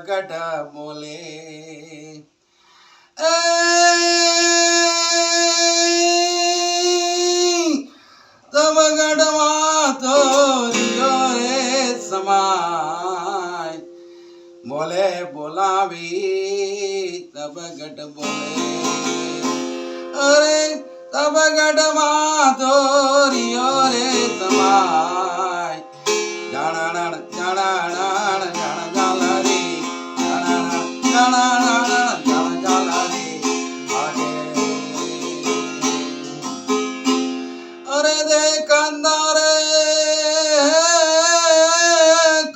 गढ़ बोले तब गढ़वा तो रियो रे समाय बोले बोलावी तब गढ़ बोले अरे तब गढ़वा तो रियो रे समाय जाना जाना जाना जाला रे जाना जाना जाला रे आगे अरे देख अंदर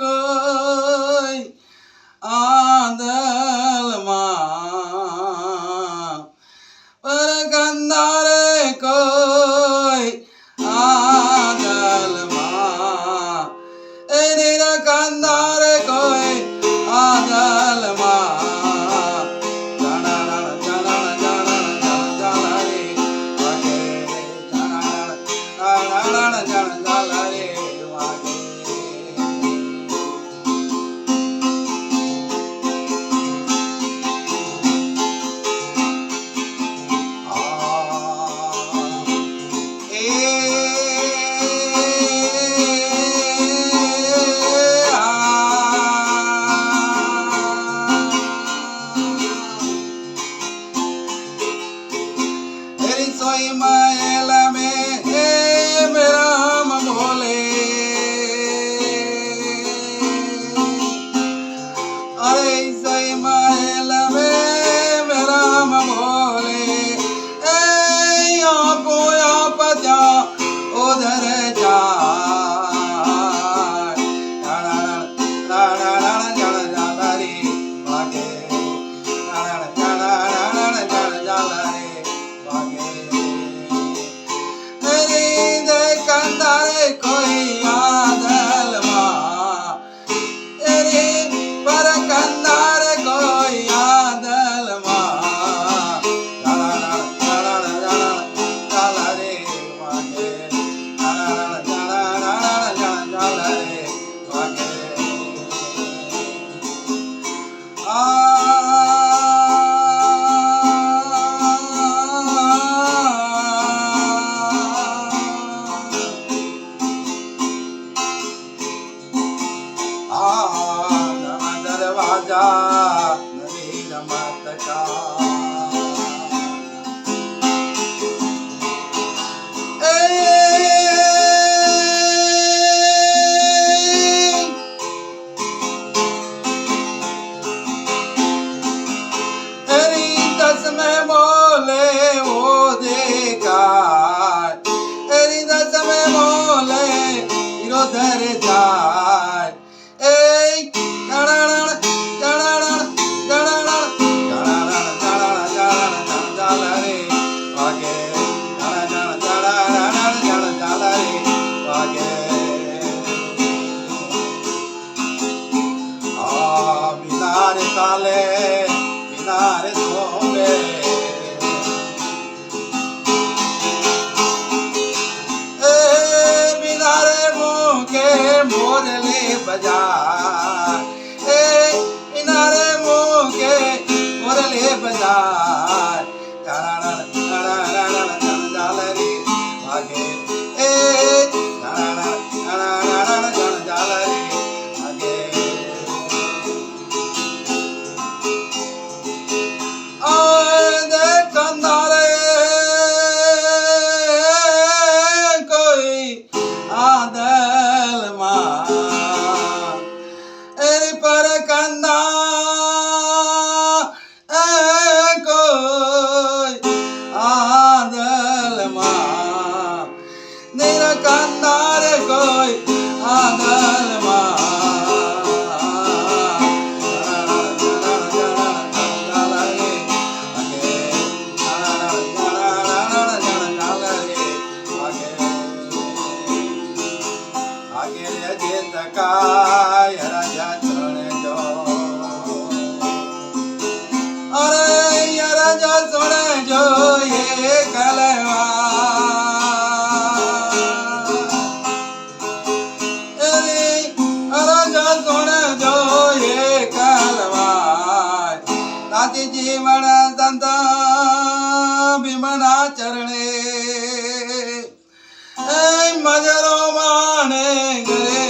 कोई आंदल मां पर कंदर कोई आंदल मां एनीरा कंदर कोई आंदल मां जाना जाना जाना जाला रे आगे जाना जाना जाला रे आगे सोई मायला में मेरा हम भोले अरे सोई मायला में मेरा हम भोले आपको आप जा उधर जा जाला रे आगे जाला रे आगे कोई आदल मां तेरे पर कंदर कोई आदल मां जाला रे मागे जाला रे मागे दरवाजा नवीन मत का तेरी दस में बोले वो देखा तेरी दस में बोले इधर जाए बिनारे ताले बिनारे धोबे बिनारे मुके मोरले बजा बिनारे मुके मोरले बजा जाला रे आगे जाला रे आगे आदल मां पर कंदा कोई आदल मां मेरा कंदार कोई आदल मां काय राजा चढ़ जो अरे राजा चढ़ जो ये कलवा अरे राजा चढ़ जो ये कलवा આથી જીવન સંત ભીમના ચરણે મજરો માને ઘરે